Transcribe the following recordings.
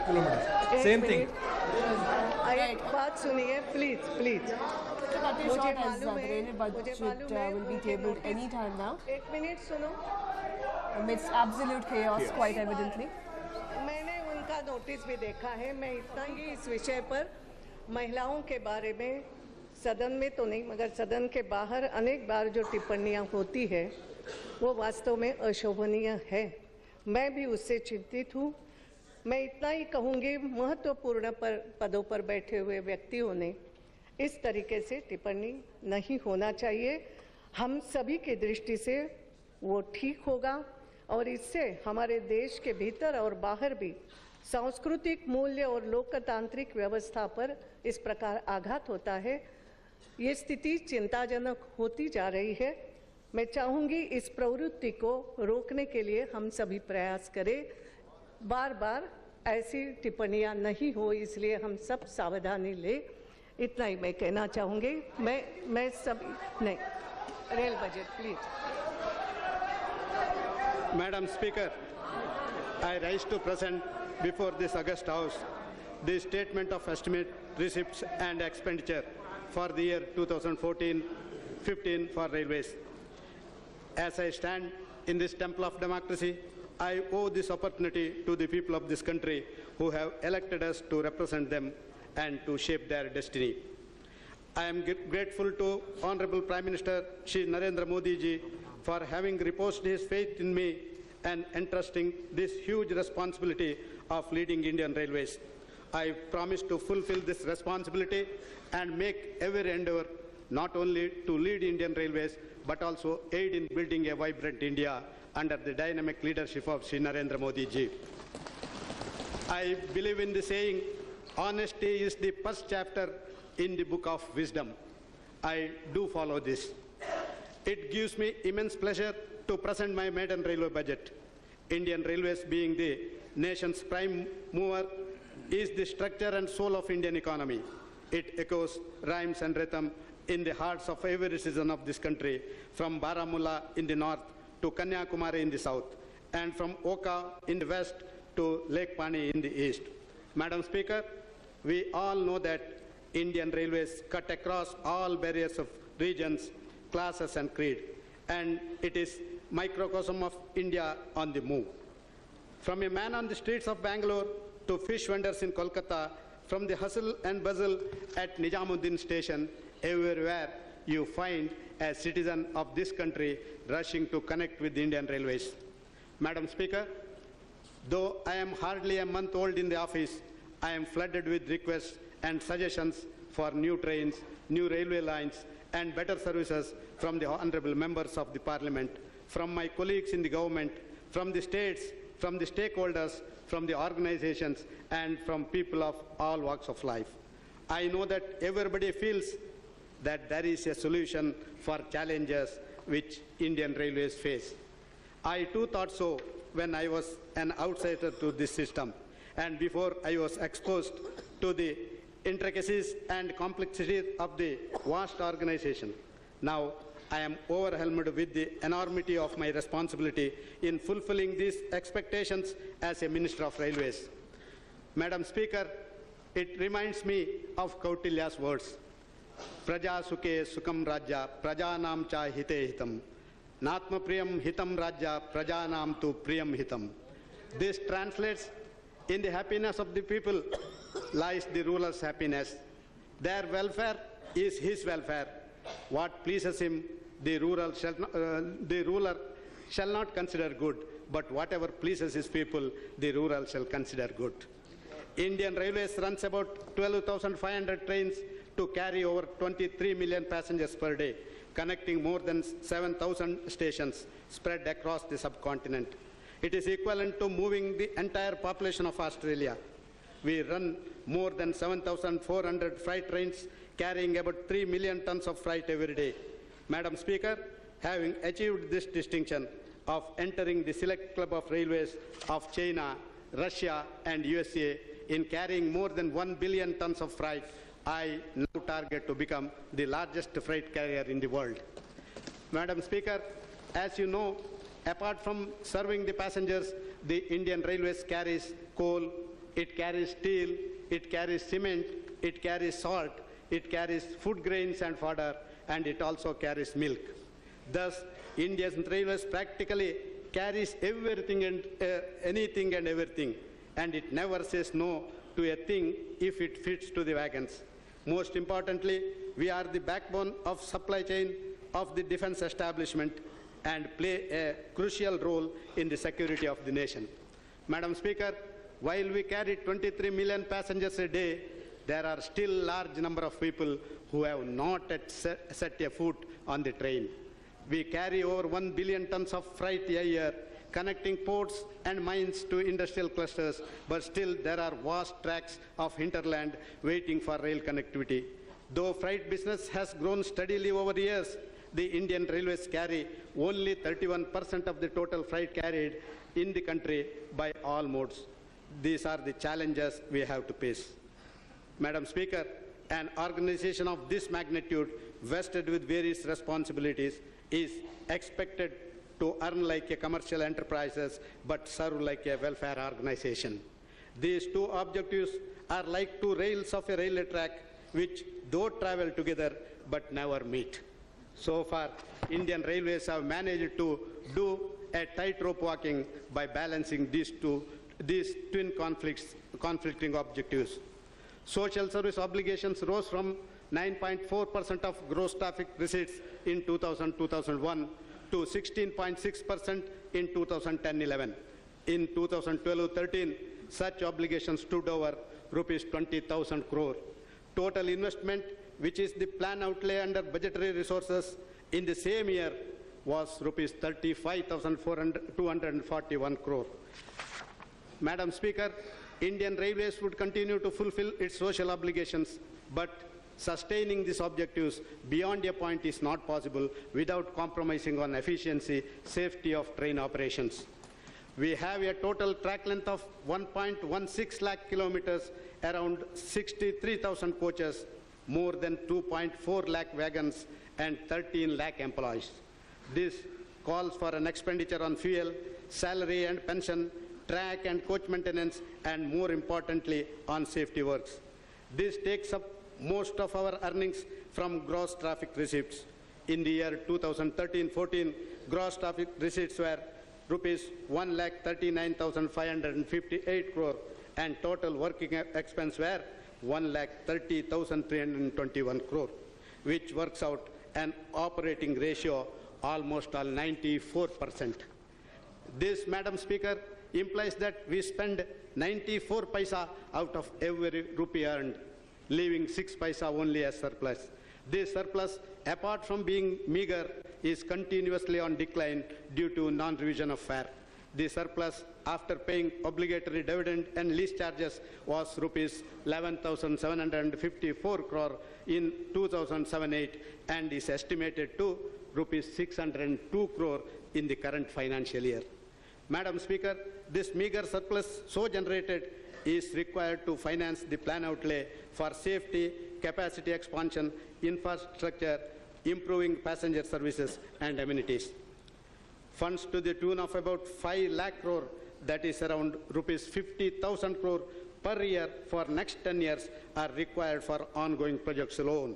kilometers. Same thing. एक बात सुनिए प्लीज प्लीज मुझे मालूम है will be tabled any time now. एक मिनट सुनो. Amidst absolute chaos, quite evidently. मैंने उनका नोटिस भी देखा है. मैं इतना ही इस विषय पर महिलाओं के बारे में सदन में तो नहीं मगर सदन के बाहर अनेक बार जो टिप्पणियां होती है वो वास्तव में अशोभनीय है. मैं भी उससे चिंतित हूँ. मैं इतना ही कहूँगी, महत्वपूर्ण पदों पर बैठे हुए व्यक्तियों ने इस तरीके से टिप्पणी नहीं होना चाहिए. हम सभी की दृष्टि से वो ठीक होगा और इससे हमारे देश के भीतर और बाहर भी सांस्कृतिक मूल्य और लोकतांत्रिक व्यवस्था पर इस प्रकार आघात होता है. ये स्थिति चिंताजनक होती जा रही है. मैं चाहूँगी इस प्रवृत्ति को रोकने के लिए हम सभी प्रयास करें. बार बार ऐसी टिप्पणियां नहीं हो, इसलिए हम सब सावधानी ले. इतना ही मैं कहना चाहूँगी. मैं सब नहीं rail budget please. Madam Speaker, I rise to present before this august House the statement of estimate, receipts and expenditure for the year 2014-15 for railways. As I stand in this temple of democracy, I owe this opportunity to the people of this country who have elected us to represent them and to shape their destiny. I am grateful to Honorable Prime Minister Shri Narendra Modi ji for having reposed his faith in me and entrusting this huge responsibility of leading Indian Railways. I promise to fulfill this responsibility and make every endeavor not only to lead Indian Railways but also aid in building a vibrant India under the dynamic leadership of Shri Narendra Modi ji. I believe in the saying, honesty is the first chapter in the book of wisdom. I do follow this. It gives me immense pleasure to present my maiden railway budget. Indian Railways, being the nation's prime mover, is the structure and soul of Indian economy. It echoes, rhymes and rhythm in the hearts of every citizen of this country, from Baramulla in the north to Kanyakumari in the south, and from Oka in the west to Lake Pani in the east. Madam Speaker, we all know that Indian Railways cut across all barriers of regions, classes and creed, and it is microcosm of India on the move. From a man on the streets of Bangalore to fish vendors in Kolkata, from the hustle and bustle at Nijamuddin station, everywhere you find a citizen of this country rushing to connect with the Indian Railways. Madam Speaker, though I am hardly a month old in the office, I am flooded with requests and suggestions for new trains, new railway lines, and better services from the honorable members of the Parliament, from my colleagues in the government, from the states, from the stakeholders, from the organizations, and from people of all walks of life. I know that everybody feels that there is a solution for challenges which Indian Railways face. I too thought so when I was an outsider to this system, and before I was exposed to the intricacies and complexities of the vast organization. Now I am overwhelmed with the enormity of my responsibility in fulfilling these expectations as a Minister of Railways. Madam Speaker, it reminds me of Kautilya's words, Praja Sukhe Sukham Rajya, Prajanam cha hite hitam, Natma Priyam hitam Rajya, Prajanam tu Priyam hitam. This translates, in the happiness of the people lies the ruler's happiness. Their welfare is his welfare. What pleases him, the ruler shall not consider good, but whatever pleases his people, the ruler shall consider good. Indian Railways runs about 12,500 trains to carry over 23 million passengers per day, connecting more than 7,000 stations spread across the subcontinent. It is equivalent to moving the entire population of Australia. We run more than 7,400 freight trains carrying about 3 million tons of freight every day. Madam Speaker, having achieved this distinction of entering the select club of railways of China, Russia and USA in carrying more than 1 billion tons of freight, I now target to become the largest freight carrier in the world. Madam Speaker, as you know, apart from serving the passengers, the Indian Railways carries coal, it carries steel, it carries cement, it carries salt, it carries food grains and fodder, and it also carries milk. Thus, Indian Railways practically carries everything and anything and everything, and it never says no to a thing if it fits to the wagons. Most importantly, we are the backbone of supply chain of the defense establishment and play a crucial role in the security of the nation. Madam Speaker, while we carry 23 million passengers a day, there are still large number of people who have not yet set a foot on the train. We carry over 1 billion tons of freight a year, connecting ports and mines to industrial clusters, but still there are vast tracts of hinterland waiting for rail connectivity. Though freight business has grown steadily over the years, the Indian Railways carry only 31% of the total freight carried in the country by all modes. These are the challenges we have to face. Madam Speaker, an organization of this magnitude, vested with various responsibilities, is expected to earn like a commercial enterprises but serve like a welfare organization. These two objectives are like two rails of a railway track which though travel together but never meet. So far, Indian Railways have managed to do a tightrope walking by balancing these twin conflicting objectives. Social service obligations rose from 9.4% of gross traffic receipts in 2000-2001 to 16.6% in 2010-11. In 2012-13, such obligations stood over rupees 20,000 crore. Total investment, which is the plan outlay under budgetary resources in the same year, was rupees 35,241 crore. Madam Speaker, Indian Railways would continue to fulfill its social obligations, but sustaining these objectives beyond a point is not possible without compromising on efficiency, safety of train operations. We have a total track length of 1.16 lakh kilometers, around 63,000 coaches, more than 2.4 lakh wagons, and 13 lakh employees. This calls for an expenditure on fuel, salary and pension, track and coach maintenance, and more importantly, on safety works. This takes up most of our earnings from gross traffic receipts. In the year 2013-14, gross traffic receipts were rupees 1,39,558 crore, and total working expense were 1,30,321 crore, which works out an operating ratio almost all 94%. This, Madam Speaker, implies that we spend 94 paisa out of every rupee earned, leaving 6 paisa only as surplus. This surplus, apart from being meager, is continuously on decline due to non-revision of fare. The surplus, after paying obligatory dividend and lease charges, was rupees 11,754 crore in 2007-8 and is estimated to rupees 602 crore in the current financial year. Madam Speaker, this meager surplus so generated is required to finance the plan outlay for safety, capacity expansion, infrastructure, improving passenger services and amenities. Funds to the tune of about 5 lakh crore, that is around rupees 50,000 crore per year for next 10 years, are required for ongoing projects alone.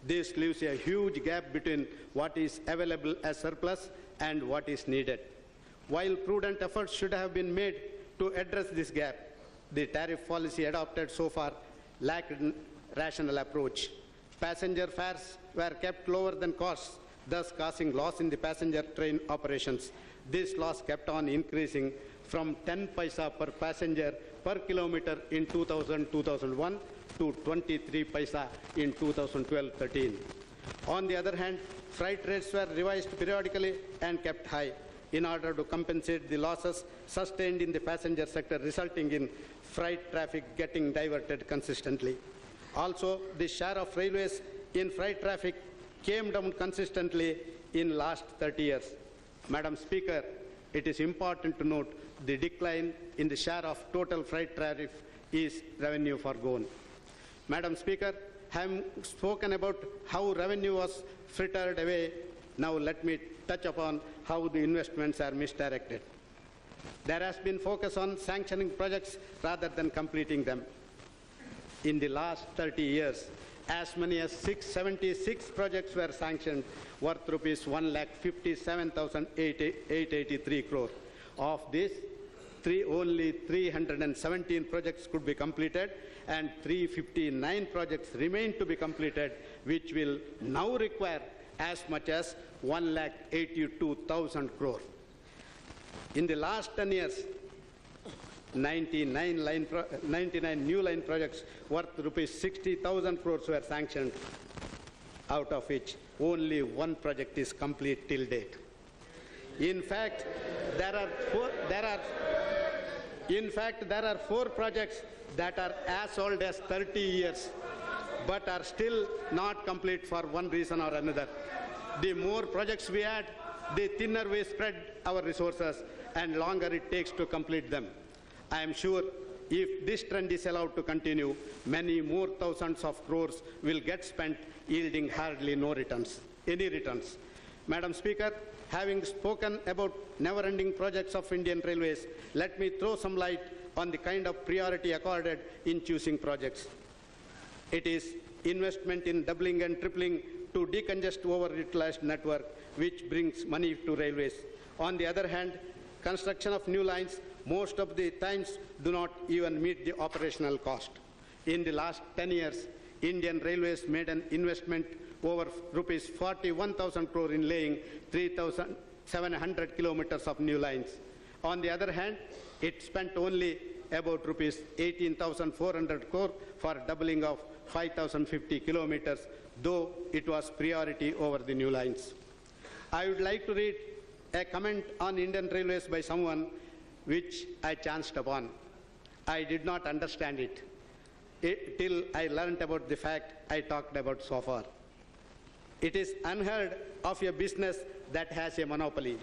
This leaves a huge gap between what is available as surplus and what is needed. While prudent efforts should have been made to address this gap, the tariff policy adopted so far lacked a rational approach. Passenger fares were kept lower than costs, thus causing loss in the passenger train operations. This loss kept on increasing from 10 paisa per passenger per kilometer in 2000-2001 to 23 paisa in 2012-13. On the other hand, freight rates were revised periodically and kept high in order to compensate the losses sustained in the passenger sector, resulting in freight traffic getting diverted consistently. Also, the share of railways in freight traffic came down consistently in last 30 years. Madam Speaker, it is important to note the decline in the share of total freight tariff is revenue forgone. Madam Speaker, having spoken about how revenue was frittered away, now let me touch upon how the investments are misdirected. There has been focus on sanctioning projects rather than completing them. In the last 30 years, as many as 676 projects were sanctioned, worth rupees 1,57,883 crore. Of this, only 317 projects could be completed, and 359 projects remain to be completed, which will now require as much as 1,82,000 crore. In the last 10 years, 99 new line projects worth rupees 60,000 crores were sanctioned, out of which only one project is complete till date. In fact, there are four projects that are as old as 30 years, but are still not complete for one reason or another. The more projects we add, the thinner we spread our resources and longer it takes to complete them. I am sure if this trend is allowed to continue, many more thousands of crores will get spent, yielding hardly any returns. Madam Speaker, having spoken about never-ending projects of Indian Railways, let me throw some light on the kind of priority accorded in choosing projects. It is investment in doubling and tripling to decongest overutilized network, which brings money to railways. On the other hand, construction of new lines most of the times do not even meet the operational cost. In the last 10 years, Indian Railways made an investment over rupees 41,000 crore in laying 3,700 kilometers of new lines. On the other hand, it spent only about rupees 18,400 crore for doubling of 5,050 kilometers, though it was priority over the new lines. I would like to read a comment on Indian Railways by someone which I chanced upon. I did not understand it till I learned about the fact I talked about so far. It is unheard of a business that has a monopoly,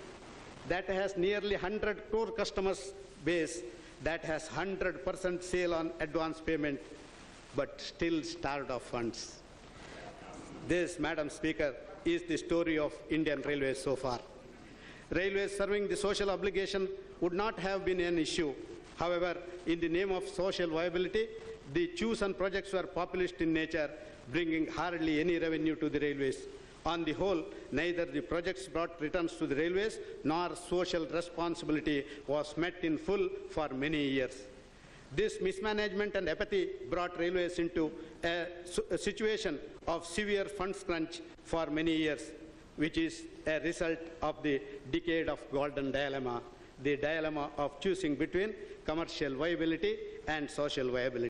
that has nearly 100 crore customers base, that has 100% sale on advance payment, but still starved of funds. This, Madam Speaker, is the story of Indian Railways so far. Railways serving the social obligation would not have been an issue. However, in the name of social viability, the chosen projects were populist in nature, bringing hardly any revenue to the railways. On the whole, neither the projects brought returns to the railways nor social responsibility was met in full for many years. This mismanagement and apathy brought railways into a situation of severe funds crunch for many years, which is a result of the decade of golden dilemma, the dilemma of choosing between commercial viability and social viability.